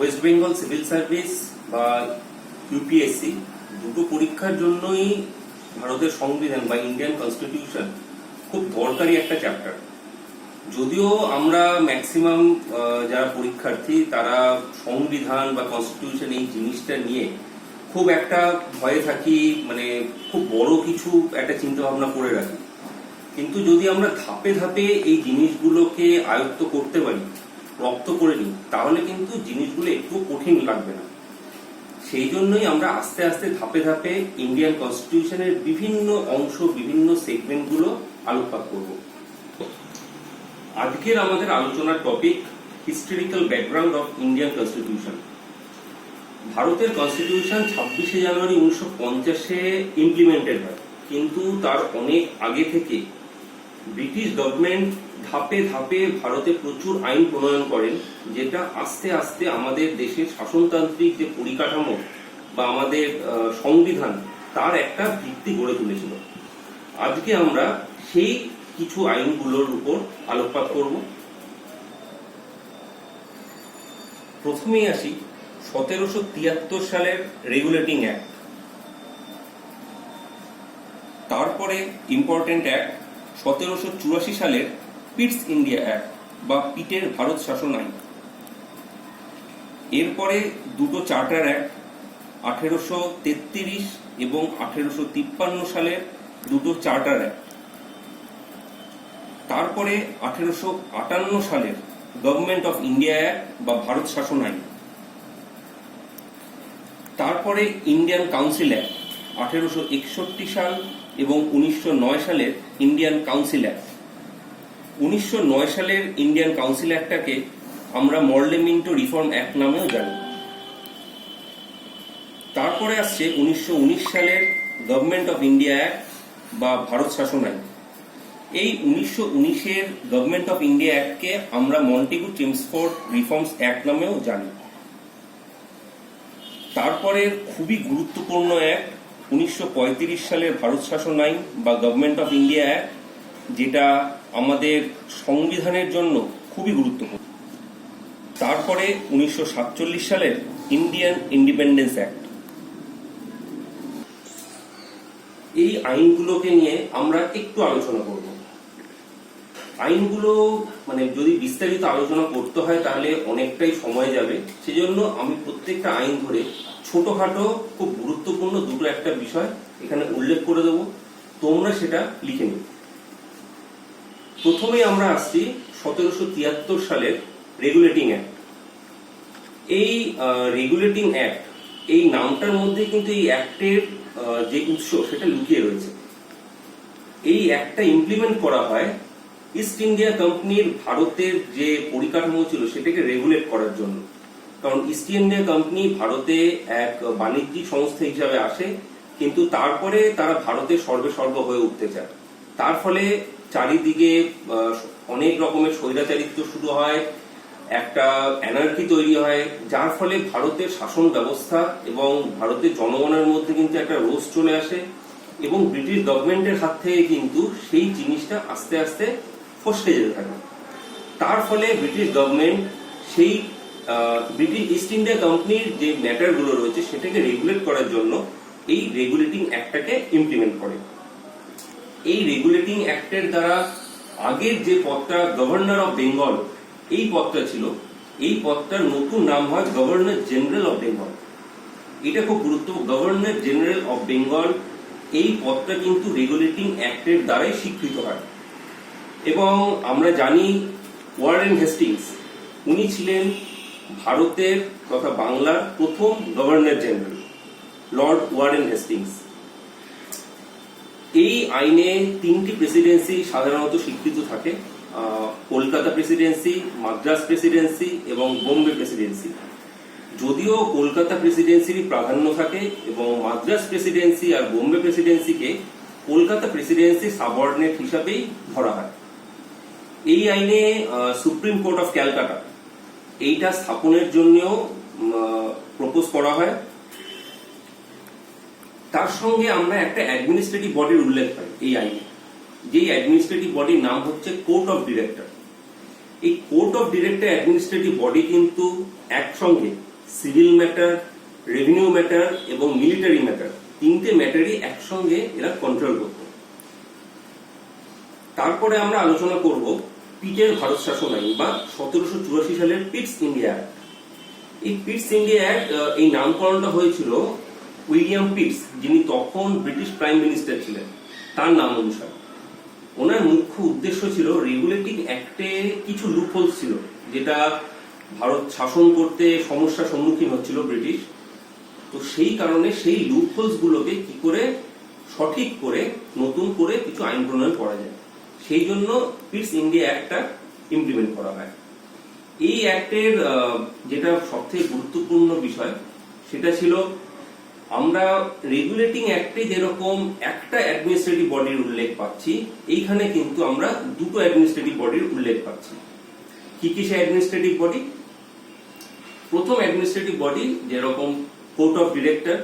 West Bengal civil service বা UPSC দুটো পরীক্ষার জন্যই ভারতের সংবিধান বা ইন্ডিয়ান কনস্টিটিউশন খুব দরকারি একটা চ্যাপ্টার। যদিও আমরা ম্যাক্সিমাম যারা পরীক্ষার্থী তারা সংবিধান বা কনস্টিটিউশন এই জিনিসটা নিয়ে খুব একটা ভয়ে থাকি, মানে খুব বড় কিছু একটা চিন্তা ভাবনা করে রাখি। কিন্তু যদি আমরা ধাপে ধাপে এই জিনিসগুলোকে আয়ত্ত করতে পারি, রপ্ত করে নিই, তাহলে কিন্তু জিনিসগুলো একটু কঠিন লাগবে না। সেই জন্যই আমরা আস্তে আস্তে ধাপে ধাপে ইন্ডিয়ান কনস্টিটিউশনের বিভিন্ন অংশ, বিভিন্ন সেগমেন্টগুলো আলোকপাত করব। আজকের আমাদের আলোচনার topic historical background of Indian constitution. ভারতের কনস্টিটিউশন 26শে জানুয়ারি 1950-এ ইমপ্লিমেন্টেড হয়, কিন্তু তার অনেক আগে থেকে ব্রিটিশ গভর্নমেন্ট ধাপে ধাপে ভারতে প্রচুর আইন প্রণয়ন করেন, যেটা আস্তে আস্তে আমাদের দেশের শাসনতান্ত্রিক যে পরিকাঠামো বা আমাদের সংবিধান তার একটা ভিত্তি গড়ে তুলেছিল। আজকে আমরা সেই কিছু আইনগুলোর উপর আলোকপাত করব। প্রথমেই আসি 1773 সালের রেগুলেটিং অ্যাক্ট, তারপরে ইম্পর্টেন্ট অ্যাক্ট 1784 সালের পিটস ইন্ডিয়া অ্যাক্ট বা পিটের ভারত শাসন আইন, এরপরে দুটো চার্টার অ্যাক্ট 1833 এবং 1853 সালের দুটো চার্টার অ্যাক্ট, তারপরে 1858 সালের গভর্নমেন্ট অফ ইন্ডিয়া অ্যাক্ট বা ভারত শাসন আইন, তারপরে ইন্ডিয়ান কাউন্সিল অ্যাক্ট 1861 সাল এবং 1909 সালের ইন্ডিয়ান কাউন্সিল অ্যাক্ট। 1909 সালের ইন্ডিয়ান কাউন্সিল অ্যাক্টটাকে আমরা মরলে মিন্টো রিফর্ম অ্যাক্ট নামেও জানি। তারপরে আসছে 1919 সালের গভর্নমেন্ট অফ ইন্ডিয়া অ্যাক্ট বা ভারত শাসন আইন। এই 1919-এর গভর্নমেন্ট অফ ইন্ডিয়া অ্যাক্টকে আমরা মন্টেগু চেমসফোর্ড রিফর্মস অ্যাক্ট নামেও জানি। তারপরে খুবই গুরুত্বপূর্ণ অ্যাক্ট 1935 সালের ভারত শাসন আইন বা গভর্নমেন্ট অফ ইন্ডিয়া অ্যাক্ট, যেটা আমাদের সংবিধানের জন্য খুবই গুরুত্বপূর্ণ। তারপরে 1947 সালের ইন্ডিয়ান ইন্ডিপেন্ডেন্স অ্যাক্ট। এই আইনগুলোকে নিয়ে আমরা একটু আলোচনা করব। আইনগুলো মানে যদি বিস্তারিত আলোচনা করতে হয় তাহলে অনেকটাই সময় যাবে, সেজন্য আমি প্রত্যেকটা আইন ধরে ছোটখাটো খুব গুরুত্বপূর্ণ দুটো একটা বিষয় এখানে উল্লেখ করে দেব, তোমরা সেটা লিখে নিও। প্রথমে আমরা আসছি 1773 সালের রেগুলেটিং অ্যাক্ট। এই রেগুলেটিং অ্যাক্ট, এই নামটার মধ্যে কিন্তু এই অ্যাক্টের যে উৎস সেটা লুকিয়ে রয়েছে। এই অ্যাক্টটা ইমপ্লিমেন্ট করা হয় ইস্ট ইন্ডিয়া কোম্পানির ভারতের যে পরিকাঠামো ছিল সেটাকে রেগুলেট করার জন্য। কারণ ইস্ট ইন্ডিয়া কোম্পানি ভারতে এক বাণিজ্যিক সংস্থা হিসাবে আসে, কিন্তু তারপরে তারা ভারতের সর্বেসর্ব হয়ে উঠতে চায়। তার ফলে চারিদিকে অনেক রকমের স্বৈরাচারিত্ব শুরু হয়, একটা অ্যানার্কি তৈরি হয়, যার ফলে ভারতের শাসন ব্যবস্থা এবং ভারতের জনগণের মধ্যে কিন্তু একটা রোষ চলে আসে এবং ব্রিটিশ গভর্নমেন্টের হাত থেকে কিন্তু সেই জিনিসটা আস্তে আস্তে ফসকে যেতে থাকে। তার ফলে ব্রিটিশ গভর্নমেন্ট সেই ব্রিটিশ ইস্ট ইন্ডিয়া কোম্পানির যে ম্যাটারগুলো রয়েছে সেটাকে রেগুলেট করার জন্য এই রেগুলেটিং অ্যাক্টটাকে ইমপ্লিমেন্ট করে। এই রেগুলেটিং অ্যাক্টের দ্বারা আগের যে পদটা গভর্নর অফ বেঙ্গল এই পদটা ছিল, এই পদটার নতুন নাম হয় গভর্নর জেনারেল অফ বেঙ্গল। এটা খুব গুরুত্বপূর্ণ। গভর্নর জেনারেল অফ বেঙ্গল এই পদটা কিন্তু রেগুলেটিং অ্যাক্টের দ্বারাই স্বীকৃত হয়। এবং আমরা জানি ওয়ারেন হেস্টিংস, উনি ছিলেন ভারতের তথা বাংলার প্রথম governor general, Lord Warren Hastings. এই আইনে তিনটি প্রেসিডেন্সি সাধারণত স্বীকৃত থাকে, কলকাতা প্রেসিডেন্সি, মাদ্রাস প্রেসিডেন্সি এবং বোম্বে প্রেসিডেন্সি। যদিও কলকাতা প্রেসিডেন্সির প্রাধান্য থাকে এবং মাদ্রাস প্রেসিডেন্সি আর বোম্বে প্রেসিডেন্সিকে কলকাতা প্রেসিডেন্সি সাবঅর্ডিনেট হিসাবেই ধরা হয়। এই আইনে সুপ্রিম কোর্ট অফ ক্যালকাটা এইটা স্থাপনের জন্যও প্রপোজ করা হয়। তার সঙ্গে আমরা একটা অ্যাডমিনিস্ট্রেটিভ বডির উল্লেখ পাই এই আইনে, যেই অ্যাডমিনিস্ট্রেটিভ বডির নাম হচ্ছে কোর্ট অফ ডিরেক্টর। এই court of director administrative body কিন্তু একসঙ্গে সিভিল ম্যাটার, রেভিনিউ ম্যাটার এবং মিলিটারি ম্যাটার, তিনটে ম্যাটারই একসঙ্গে এরা কন্ট্রোল করত। তারপরে আমরা আলোচনা করব পিটের ভারত শাসন আইন বা 1784 সালের পিটস ইন্ডিয়া অ্যাক্ট। এই পিটস ইন্ডিয়া অ্যাক্ট এই নামকরণটা হয়েছিল উইলিয়াম পিটস, যিনি তখন ব্রিটিশ প্রাইম মিনিস্টার ছিলেন, তার নাম অনুসারে। ওনার মুখ্য উদ্দেশ্য ছিল রেগুলেটিং অ্যাক্টে কিছু লুপহোলস ছিল, যেটা ভারত শাসন করতে সমস্যার সম্মুখীন হচ্ছিল ব্রিটিশ। তো সেই কারণে সেই লুপহোলস গুলোকে কি করে সঠিক করে নতুন করে কিছু আইন প্রণয়ন করা যায়, সেই জন্য পিটস ইন্ডিয়া অ্যাক্টটা ইমপ্লিমেন্ট করা হয়। এই অ্যাক্টের যেটা সবথেকে গুরুত্বপূর্ণ বিষয় সেটা ছিল, আমরা রেগুলেটিং অ্যাক্টে যেরকম একটা অ্যাডমিনিস্ট্রেটিভ বডির উল্লেখ পাচ্ছি, এইখানে কিন্তু আমরা দুটো অ্যাডমিনিস্ট্রেটিভ বডির উল্লেখ পাচ্ছি। কি কি সে অ্যাডমিনিস্ট্রেটিভ বডি? প্রথম অ্যাডমিনিস্ট্রেটিভ বডি যেরকম কোর্ট অফ ডিরেক্টর,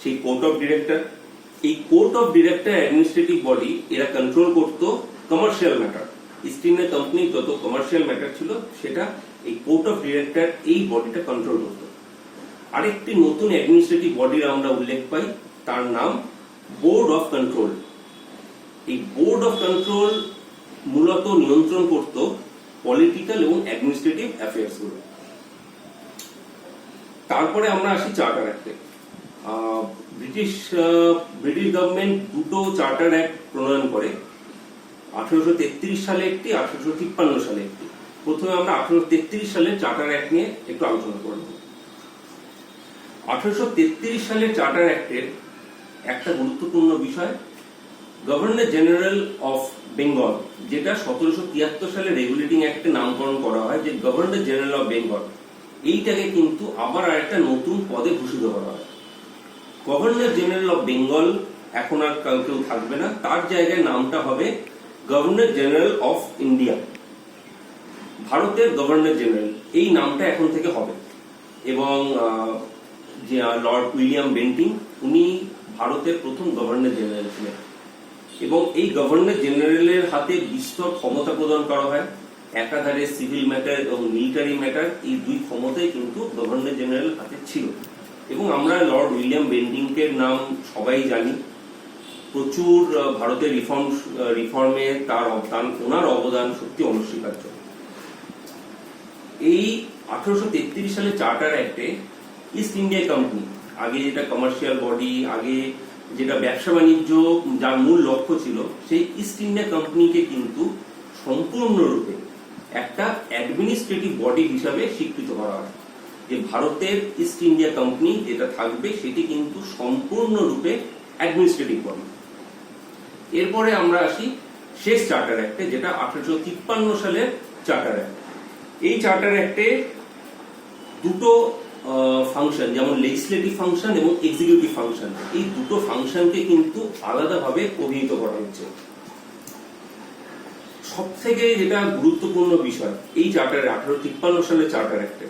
সেই কোর্ট অফ ডিরেক্টর, এই court of director administrative body এরা কন্ট্রোল করত কমার্শিয়াল ম্যাটার। ইস্ট ইন্ডিয়া কোম্পানির যত কমার্শিয়াল ম্যাটার ছিল সেটা এই কোর্ট অফ ডিরেক্টর এই বডিটা কন্ট্রোল করত। আরেকটি নতুন অ্যাডমিনিস্ট্রেটিভ বডির আমরা উল্লেখ পাই, তার নাম বোর্ড অফ কন্ট্রোল। এই বোর্ড অফ কন্ট্রোল মূলত নিয়ন্ত্রণ করত পলিটিক্যাল এবং অ্যাডমিনিস্ট্রেটিভ অ্যাফেয়ার্স গুলো। তারপরে আমরা আসি চার্টার অ্যাক্টে। ব্রিটিশ গভর্নমেন্ট দুটো চার্টার অ্যাক্ট প্রণয়ন করে, 1833 সালে একটি, 1853 সালে একটি। প্রথমে আমরা 1833 সালের চার্টার অ্যাক্ট নিয়ে একটু আলোচনা করব। 1833 সালের চার্টার অ্যাক্টের একটা গুরুত্বপূর্ণ বিষয় গভর্নর জেনারেল অফ বেঙ্গল, যেটা 1773 সালে রেগুলেটিং অ্যাক্টে নামকরণ করা হয় যে গভর্নর জেনারেল অফ বেঙ্গল, এইটাকে কিন্তু আবার আরেকটা নতুন পদে ভূষিত করা হয়। গভর্নর জেনারেল অফ বেঙ্গল এখন আর কেউ থাকবে না, তার জায়গায় নামটা হবে গভর্নর জেনারেল অফ ইন্ডিয়া। ভারতের গভর্নর জেনারেল এই নামটা এখন থেকে হবে। এবং যে লর্ড উইলিয়াম বেন্টিং, উনি ভারতের প্রথম গভর্নর জেনারেল ছিলেন। এবং এই গভর্নর জেনারেলের হাতে বিস্তর ক্ষমতা প্রদান করা হয়। একাধারে সিভিল ম্যাটার এবং মিলিটারি ম্যাটার, এই দুই ক্ষমতাই কিন্তু গভর্নর জেনারেল হাতে ছিল। এবং আমরা লর্ড উইলিয়াম বেন্টিংকের নাম সবাই জানি, প্রচুর ভারতের রিফর্মে তার অবদান, ওনার অবদান সত্যি অনস্বীকার্য। এই 1833 সালে চার্টার অ্যাক্টে ইস্ট ইন্ডিয়া কোম্পানি, আগে যেটা কমার্শিয়াল বডি, আগে যেটা ব্যবসা বাণিজ্য যার মূল লক্ষ্য ছিল, সেই ইস্ট ইন্ডিয়া কোম্পানিকে কিন্তু সম্পূর্ণরূপে একটা অ্যাডমিনিস্ট্রেটিভ বডি হিসাবে স্বীকৃত করা হয়। যে ভারতের ইস্ট ইন্ডিয়া কোম্পানি যেটা থাকবে সেটি কিন্তু সম্পূর্ণরূপে অ্যাডমিনিস্ট্রেটিভ বডি। এরপরে আমরা আসি শেষ চার্টার অ্যাক্টে, যেটা 1853 সালের চার্টার অ্যাক্ট। এই চার্টার অ্যাক্টে দুটো ফাংশন, যেমন লেজিসলেটিভ ফাংশন এবং এক্সিকিউটিভ ফাংশন, এই দুটো ফাংশনকে কিন্তু আলাদাভাবে অভিহিত করা হচ্ছে। সব থেকে যেটা গুরুত্বপূর্ণ বিষয় এই চার্টারে, 1853 সালের চার্টার অ্যাক্টে,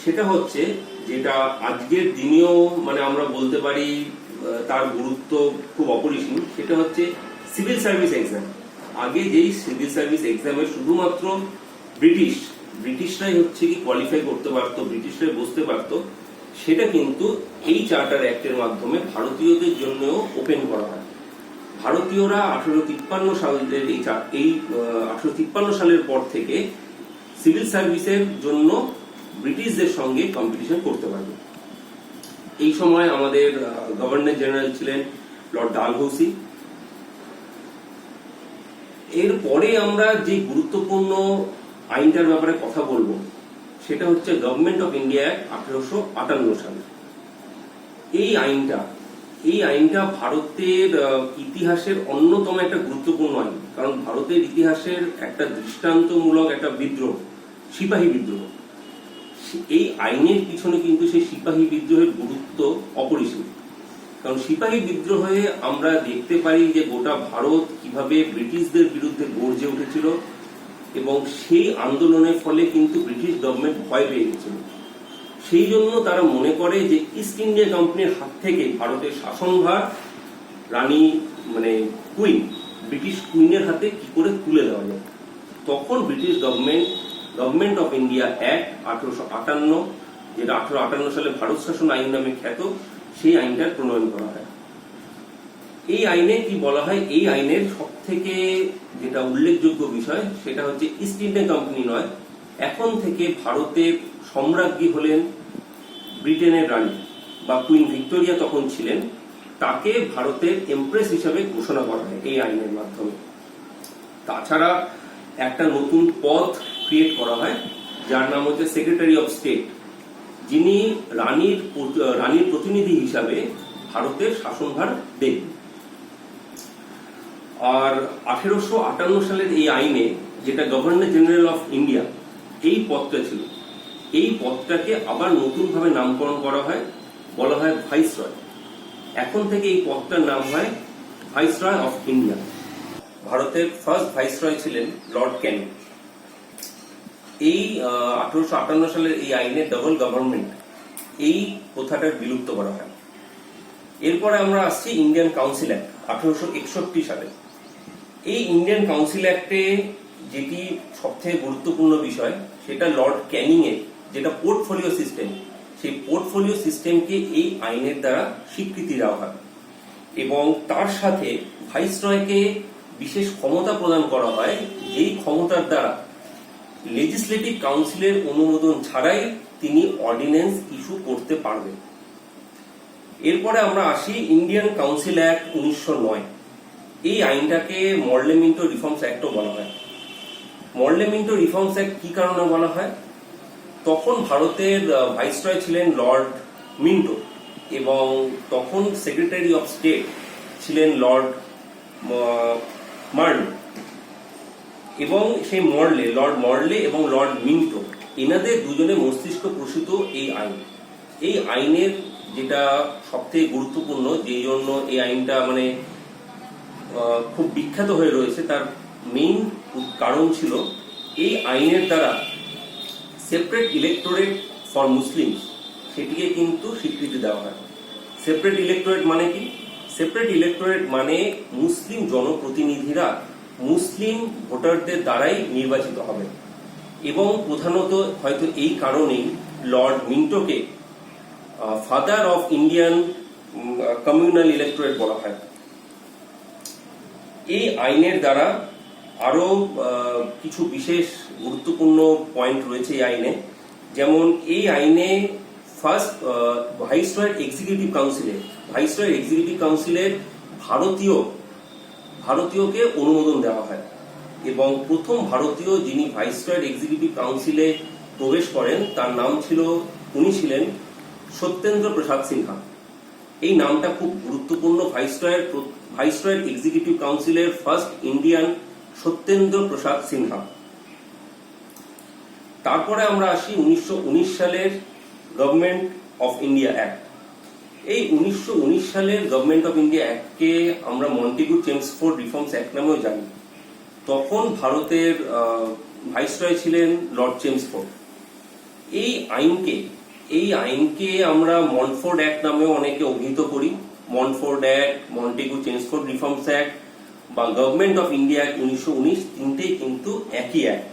সেটা হচ্ছে যেটা আজকের দিনেও মানে আমরা বলতে পারি তার গুরুত্ব খুব অপরিসীম, সেটা হচ্ছে সিভিল সার্ভিস এক্সাম। আগে যেই সিভিল সার্ভিস এক্সামে শুধুমাত্র ব্রিটিশরাই হচ্ছে কি কোয়ালিফাই করতে পারতো, ব্রিটিশরাই বসতে পারতো, সেটা কিন্তু এই চার্টার অ্যাক্টের মাধ্যমে ভারতীয়দের জন্য ওপেন করা হয়। ভারতীয়রা 1853 সালের পর থেকে সিভিল সার্ভিসের জন্য ব্রিটিশদের সঙ্গে কম্পিটিশন করতে পারবে। এই সময় আমাদের গভর্নর জেনারেল ছিলেন লর্ড ডালহৌসি। এরপরে আমরা যে গুরুত্বপূর্ণ আইনটার ব্যাপারে কথা বলবো সেটা হচ্ছে গভর্নমেন্ট অফ ইন্ডিয়া অ্যাক্ট 1858 সালে। এই আইনটা ভারতের ইতিহাসের অন্যতম একটা গুরুত্বপূর্ণ আইন, কারণ ভারতের ইতিহাসের একটা দৃষ্টান্তমূলক একটা বিদ্রোহ, সিপাহী বিদ্রোহ। এই আইনের পিছনে কিন্তু সেই সিপাহী বিদ্রোহের গুরুত্ব অপরিসীম। কারণ সিপাহী বিদ্রোহে আমরা দেখতে পাই যে গোটা ভারত কিভাবে ব্রিটিশদের বিরুদ্ধে গর্জে উঠেছিল, এবং সেই আন্দোলনের ফলে কিন্তু ব্রিটিশ গভর্নমেন্ট ভয় পেয়ে গেছিল। সেই জন্য তারা মনে করে যে ইস্ট ইন্ডিয়া কোম্পানির হাত থেকে ভারতের শাসনভার রানী মানে ব্রিটিশ কুইনের হাতে কি করে তুলে দেওয়া যায়। তখন British government of India act 1858 যেটা 1858 সালে ভারত শাসন আইন নামে খ্যাত, সেই আইনটার প্রণয়ন করা হয়। এই আইনে কি বলা হয়, এই আইনের সব থেকে যেটা উল্লেখযোগ্য বিষয় সেটা হচ্ছে ইস্ট ইন্ডিয়া কোম্পানি নয়, এখন থেকে ভারতের সম্রাজ্ঞী হলেন ব্রিটেনের রানী বা কুইন ভিক্টোরিয়া তখন ছিলেন, তাকে ভারতের এমপ্রেস হিসাবে ঘোষণা করা হয় এই আইনের মাধ্যমে। তাছাড়া একটা নতুন পদ ক্রিয়েট করা হয় যার নাম হচ্ছে সেক্রেটারি অফ স্টেট, যিনি রানীর প্রতিনিধি হিসাবে ভারতের শাসনভার দেখবেন। আর 1858 সালের এই আইনে যেটা গভর্নর জেনারেল অফ ইন্ডিয়া এই পদটা ছিল, এই পদটাকে আবার নতুনভাবে নামকরণ করা হয়, বলা হয় ভাইসরয়। এখন থেকে এই পদটার নাম হয় ভাইসরয় অফ ইন্ডিয়া। ভারতের ফার্স্ট ভাইসরয় ছিলেন লর্ড ক্যানিং। এই 1858 সালের এই আইনে ডাবল গভর্নমেন্ট এই প্রথাটা বিলুপ্ত করা হয়। এরপরে আমরা আসছি ইন্ডিয়ান কাউন্সিল অ্যাক্ট 1861 সালে। এই ইন্ডিয়ান কাউন্সিল অ্যাক্টে যেটি সবথেকে গুরুত্বপূর্ণ বিষয় সেটা লর্ড ক্যানিং এর যেটা পোর্টফোলিও সিস্টেম, সেই পোর্টফোলিও সিস্টেমকে এই আইনের দ্বারা স্বীকৃতি দেওয়া হয় এবং তার সাথে ভাইসরয়কে বিশেষ ক্ষমতা প্রদান করা হয়, যেই ক্ষমতার দ্বারা লেজিসলেটিভ কাউন্সিলের অনুমোদন ছাড়াই তিনি অর্ডিন্যান্স ইস্যু করতে পারবেন। এরপরে আমরা আসি ইন্ডিয়ান কাউন্সিল অ্যাক্ট 1909। এই আইনটাকে মর্লেমিন্টো রিফর্মস অ্যাক্টও বলা হয়। মর্লেমিন্টো রিফর্মস অ্যাক্ট কি কারণে বলা হয়, তখন ভারতের ভাইসরয় ছিলেন লর্ড মিন্টো এবং তখন সেক্রেটারি অফ স্টেট ছিলেন লর্ড মার্লে, এবং সেই লর্ড মর্লে এবং লর্ড মিন্টো এনাদের দুজনে মস্তিষ্ক প্রসূত এই আইন। এই আইনের যেটা সবথেকে গুরুত্বপূর্ণ, যেই জন্য এই আইনটা মানে খুব বিখ্যাত হয়ে রয়েছে, তার মেইন কারণ ছিল এই আইনের দ্বারা সেপারেট ইলেক্টোরেট ফর মুসলিম সেটিকে কিন্তু স্বীকৃতি দেওয়া হয়। সেপারেট ইলেক্টোরেট মানে কি? সেপারেট ইলেক্টোরেট মানে মুসলিম জনপ্রতিনিধিরা মুসলিম ভোটারদের দ্বারাই নির্বাচিত হবে এবং প্রধানত হয়তো এই কারণেই লর্ড মিন্টোকে father of Indian communal electorate বলা হয়। এই আইনের দ্বারা আরো কিছু বিশেষ গুরুত্বপূর্ণ পয়েন্ট রয়েছে এই আইনে, যেমন এই আইনে ফার্স্ট ভাইসরয়ের এক্সিকিউটিভ কাউন্সিলের ভারতীয়কে অনুমোদন দেওয়া হয় এবং প্রথম ভারতীয় যিনি ভাইসরয়ের এক্সিকিউটিভ কাউন্সিলে প্রবেশ করেন তার নাম উনি ছিলেন সত্যেন্দ্র প্রসাদ সিনহা। এই নামটা খুব গুরুত্বপূর্ণ, ভাইসরয়ের এক্সিকিউটিভ কাউন্সিলের ফার্স্ট ইন্ডিয়ান সত্যেন্দ্র প্রসাদ সিনহা। তারপরে আমরা আসি 1919 সালের গভর্নমেন্ট অফ ইন্ডিয়া অ্যাক্ট। এই 1919 সালের গভর্নমেন্ট অফ ইন্ডিয়া অ্যাক্টকে আমরা মন্টেগু চেমসফোর্ড রিফর্মস অ্যাক্ট নামেও জানি। তখন ভারতের ভাইসরয় ছিলেন লর্ড চেমসফোর্ড। এই আইনকে আমরা মন্টফোর্ড অ্যাক্ট নামেও অনেকে অভিহিত করি। Montford act, Montagu Chelmsford reforms act বা গভর্নমেন্ট অফ ইন্ডিয়া অ্যাক্ট 1919 তিনটেই কিন্তু একই অ্যাক্ট।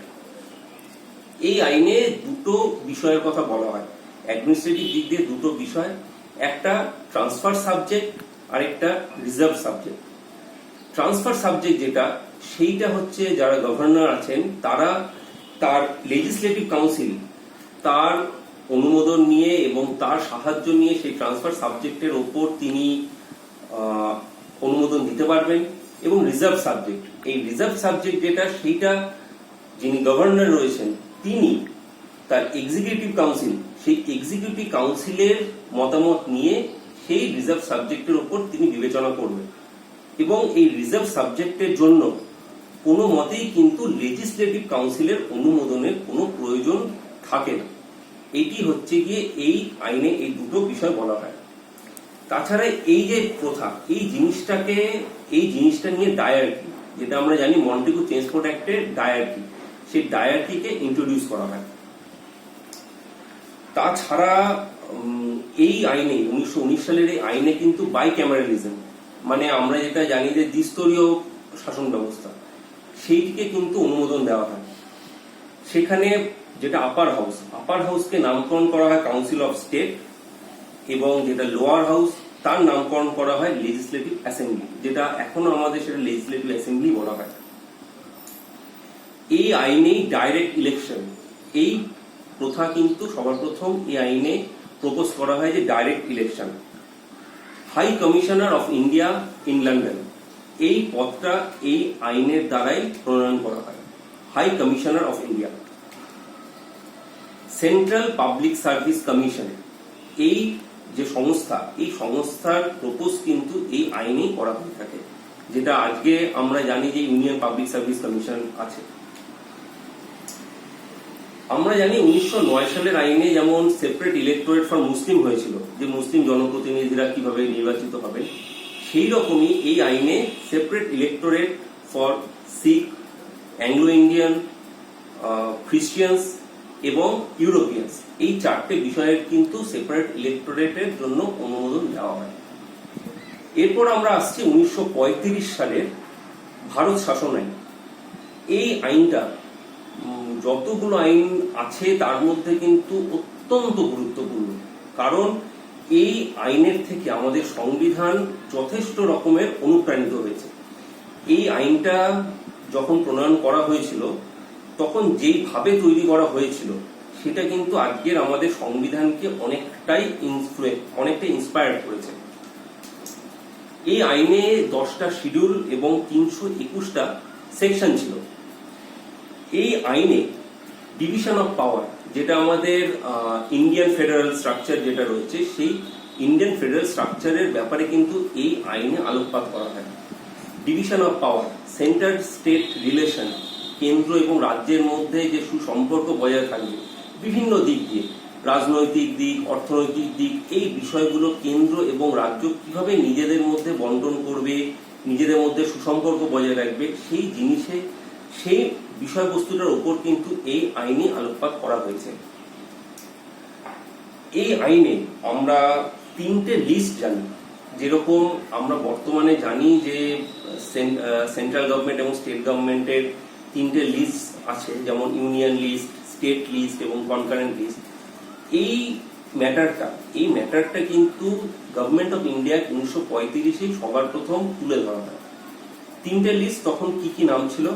এই আইনে দুটো বিষয়ের কথা বলা হয়, অ্যাডমিনিস্ট্রেটিভ দিক দিয়ে দুটো বিষয়, একটা ট্রান্সফার সাবজেক্ট আর একটা রিজার্ভ সাবজেক্ট। ট্রান্সফার সাবজেক্ট যেটা, সেইটা হচ্ছে যারা গভর্নর আছেন তারা তার লেজিসলেটিভ কাউন্সিল তার অনুমোদন নিয়ে এবং তার সাহায্য নিয়ে সেই ট্রান্সফার সাবজেক্টের ওপর তিনি অনুমোদন দিতে পারবেন। এবং রিজার্ভ সাবজেক্ট, এই রিজার্ভ সাবজেক্ট যেটা, সেইটা যিনি গভর্নর রয়েছেন তিনি তার এক্সিকিউটিভ কাউন্সিলের মতামত নিয়ে সেই রিজার্ভ সাবজেক্টের উপর তিনি বিবেচনা করবেন এবং এই রিজার্ভ সাবজেক্টের জন্য কোনো মতেই কিন্তু লেজিসলেটিভ কাউন্সিলের অনুমোদনের কোনো প্রয়োজন থাকে না। এটি হচ্ছে গিয়ে এই আইনে এই দুটো বিষয় বলা হয়। তাছাড়া এই যে প্রথা, এই জিনিসটা নিয়ে ডায়ার্কি, যেটা আমরা জানি মন্টেগু চেমসফোর্ড অ্যাক্টের ডায়ার্কি, সেই ডায়ার্কিকে ইন্ট্রোডিউস করা হয়। তাছাড়া এই আইনে 1919 সালের এই আইনে কিন্তু বাইক্যামেরালিজম মানে আমরা যেটা জানি যে দ্বিস্তরীয় শাসন ব্যবস্থা, সেইটিকে কিন্তু অনুমোদন দেওয়া হয়। সেখানে যেটা আপার হাউসকে নামকরণ করা হয় কাউন্সিল অফ স্টেট, এবং যেটা লোয়ার হাউস তার নামকরণ করা হয় লেজিসলেটিভ অ্যাসেম্বলি, যেটা এখনো আমাদের সেটা লেজিসলেটিভ অ্যাসেম্বলি বলা হয়। এই আইনেই ডাইরেক্ট ইলেকশন, এই প্রথা কিন্তু সবার প্রথম এই আইনে প্রপোজ করা হয় যে direct election. High commissioner of India in London, এই পদটা এই আইনের দ্বারাই প্রণয়ন করা হয়, high commissioner of India. Central public service commission, এই যে সংস্থা, এই সংস্থার প্রপোজ কিন্তু এই আইনেই করা হয়ে থাকে, যেটা আজকে আমরা জানি যে ইউনিয়ন পাবলিক সার্ভিস কমিশন আছে। আমরা জানি 1909 সালের আইনে যেমন সেপারেট ইলেক্টোরেট ফর মুসলিম হয়েছিল, যে মুসলিম জনপ্রতিনিধিরা কিভাবে নির্বাচিত হবে, সেই রকমই এই আইনে separate electorate for Sikh, Anglo Indian, Christians এবং ইউরোপিয়ানস, এই চারটে বিষয়ের কিন্তু সেপারেট ইলেক্টোরেটের জন্য অনুমোদন দেওয়া হয়। এরপর আমরা আসছি 1935 সালের ভারত শাসন আইন। এই আইনটা যতগুলো আইন আছে তার মধ্যে কিন্তু অত্যন্ত গুরুত্বপূর্ণ, কারণ এই আইনের থেকে আমাদের সংবিধান যথেষ্ট রকমের অনুপ্রাণিত হয়েছে। এই আইনটা যখন প্রণয়ন করা হয়েছিল তখন যেইভাবে তৈরি করা হয়েছিল সেটা কিন্তু আজকের আমাদের সংবিধানকে অনেকটাই ইন্সপায়ার করেছে। এই আইনে 10টা শিডিউল এবং 321টা সেকশন ছিল। এই আইনে ডিভিশন অফ পাওয়ার, যেটা আমাদের ইন্ডিয়ান ফেডারেল স্ট্রাকচার যেটা রয়েছে, সেই ইন্ডিয়ান ফেডারেল স্ট্রাকচারের ব্যাপারে কিন্তু এই আইনে আলোকপাত করা হয়। Division of power, centre state relation, কেন্দ্র এবং রাজ্যের মধ্যে যে সুসম্পর্ক বজায় থাকবে বিভিন্ন দিক দিয়ে, রাজনৈতিক দিক, অর্থনৈতিক দিক, এই বিষয়গুলো কেন্দ্র এবং রাজ্য কিভাবে নিজেদের মধ্যে বন্টন করবে, নিজেদের মধ্যে সুসম্পর্ক বজায় রাখবে, সেই বিষয়বস্তুটার উপর কিন্তু এই আইনে আলোকপাত করা হয়েছে। এই আইনে আমরা 3টে লিস্ট জানি, যেরকম আমরা বর্তমানে জানি যে সেন্ট্রাল গভর্নমেন্ট এবং স্টেট গভর্নমেন্টের 3টে লিস্ট আছে, যেমন ইউনিয়ন লিস্ট, স্টেট লিস্ট এবং কনকারেন্ট লিস্ট। এই ম্যাটারটা কিন্তু গভর্নমেন্ট অফ ইন্ডিয়া 1935 সবার প্রথম তুলে ধরা হয়। 3টে লিস্ট তখন কি কি নাম ছিল?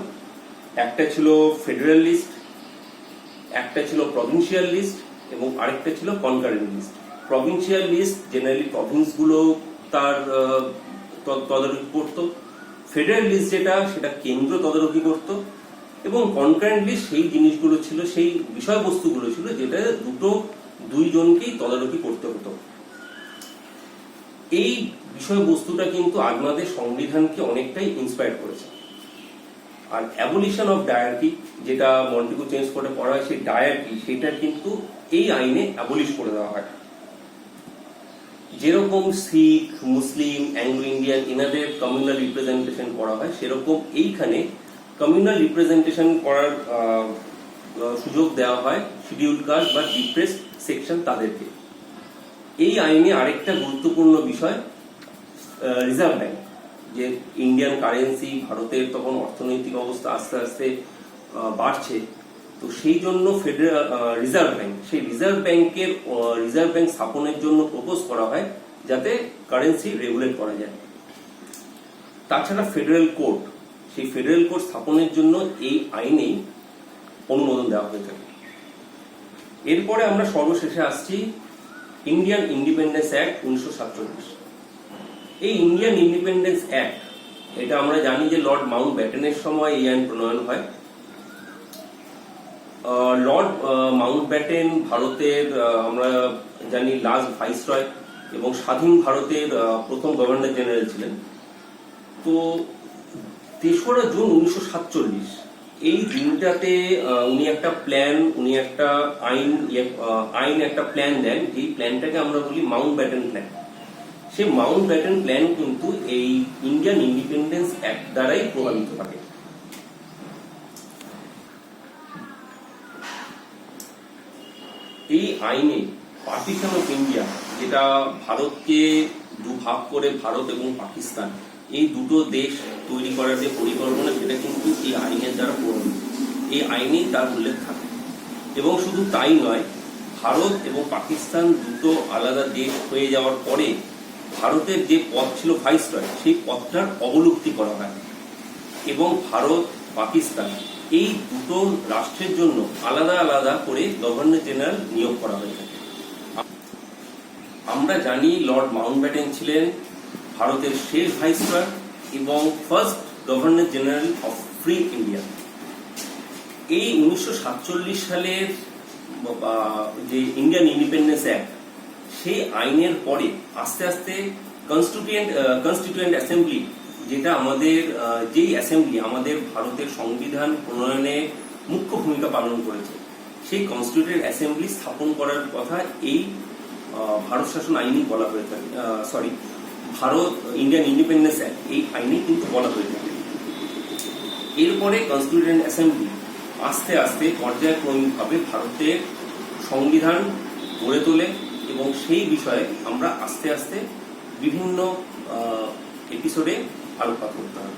একটা ছিল ফেডারেল লিস্ট, একটা ছিল প্রভিন্সিয়াল লিস্ট এবং আরেকটা ছিল concurrent list. Provincial list generally প্রভিন্সগুলো তার তদারকি করত, ফেডারেল লিস্ট সেটা কেন্দ্র তদারকি করত, এবং কনকারেন্ট লিস্ট সেই জিনিসগুলো ছিল, সেই বিষয়বস্তুগুলো ছিল যেটা দুইজনকেই তদারকি করতে হতো। এই বিষয়বস্তুটা কিন্তু আমাদের সংবিধানকে অনেকটাই ইন্সপায়ার করেছে। আর অ্যাবলিশন অফ ডায়ার্কি, যেটা মন্টেগু চেঞ্জ করে পড়া হয়, সেই ডায়ার্কি সেটা কিন্তু এই আইনে অ্যাবলিশ করে দেওয়া হয়। যেরকম শিখ, মুসলিম, অ্যাংলো ইন্ডিয়ান এনাদের কমিউনাল রিপ্রেজেন্টেশন করা হয়, সেরকম এইখানে কমিউনাল রিপ্রেজেন্টেশন করার সুযোগ দেওয়া হয় শিডিউল কাস্ট বা ডিপ্রেসড সেকশন তাদেরকে। এই আইনে আরেকটা গুরুত্বপূর্ণ বিষয় রিজার্ভ ব্যাংক, যে ইন্ডিয়ান কারেন্সি, ভারতের তখন অর্থনৈতিক অবস্থা আস্তে আস্তে বাড়ছে, তো সেই জন্য ফেডারেল রিজার্ভ ব্যাংক স্থাপনের জন্য প্রপোজ করা হয় যাতে কারেন্সি রেগুলেট করা যায়। তাছাড়া ফেডারেল কোর্ট, সেই ফেডারেল কোর্ট স্থাপনের জন্য এই আইনেই অনুমোদন দেওয়া হয়ে থাকে। এরপরে আমরা সর্বশেষে আসছি ইন্ডিয়ান ইন্ডিপেন্ডেন্স অ্যাক্ট 1947। এই ইন্ডিয়ান ইন্ডিপেন্ডেন্স অ্যাক্ট, এটা আমরা জানি যে লর্ড মাউন্ট ব্যাটেনের সময় এই আইন প্রণয়ন হয়। লর্ড মাউন্ট ব্যাটেন ভারতের আমরা জানি লাস্ট ভাইসরয় এবং স্বাধীন ভারতের প্রথম গভর্নর জেনারেল ছিলেন। তো 3রা জুন 1947 এই দিনটাতে উনি একটা প্ল্যান দেন, যে প্ল্যানটাকে আমরা বলি মাউন্ট ব্যাটেন প্ল্যান। সেই মাউন্ট ব্যাটেন প্ল্যান কিন্তু এই ইন্ডিয়ান ইন্ডিপেন্ডেন্স অ্যাক্ট দ্বারাই প্রভাবিত থাকে। এই আইনে পার্টিশন অফ ইন্ডিয়া, যেটা ভারতকে দুভাগ করে ভারত এবং পাকিস্তান, এই দুটো দেশ তৈরি করার যে পরিকল্পনা, সেটা কিন্তু এই আইনের দ্বারা প্রভাবিত। এই আইনেই তার উল্লেখ থাকে। এবং শুধু তাই নয়, ভারত এবং পাকিস্তান দুটো আলাদা দেশ হয়ে যাওয়ার পরে ভারতের যে পদ ছিল ভাইসরয়, সেই পদটার অবলুপ্তি করা হয় এবং ভারত পাকিস্তান এই দুটো রাষ্ট্রের জন্য আলাদা আলাদা করে গভর্নর জেনারেল নিয়োগ করা হয়ে থাকে। আমরা জানি লর্ড মাউন্টব্যাটেন ছিলেন ভারতের শেষ ভাইসরয় এবং first governor general of free India. এই 1947 সালের যে ইন্ডিয়ান ইন্ডিপেন্ডেন্স অ্যাক্ট, সেই আইনের পরে আস্তে আস্তে কনস্টিটিউয়েন্ট অ্যাসেম্বলি, যেটা আমাদের যেই অ্যাসেম্বলি আমাদের ভারতের সংবিধান প্রণয়নে মুখ্য ভূমিকা পালন করেছে, সেই কনস্টিটিউয়েন্ট অ্যাসেম্বলি স্থাপন করার কথা এই ভারত শাসন আইনই বলা হয়ে থাকে, ভারত ইন্ডিয়ান ইন্ডিপেন্ডেন্স অ্যাক্ট, এই আইনে কিন্তু বলা হয়ে থাকে। এরপরে কনস্টিটিউয়েন্ট অ্যাসেম্বলি আস্তে আস্তে পর্যায়ক্রমিকভাবে ভারতের সংবিধান গড়ে তোলে এবং সেই বিষয়ে আমরা আস্তে আস্তে বিভিন্ন এপিসোডে আলোকপাত করতে হবে।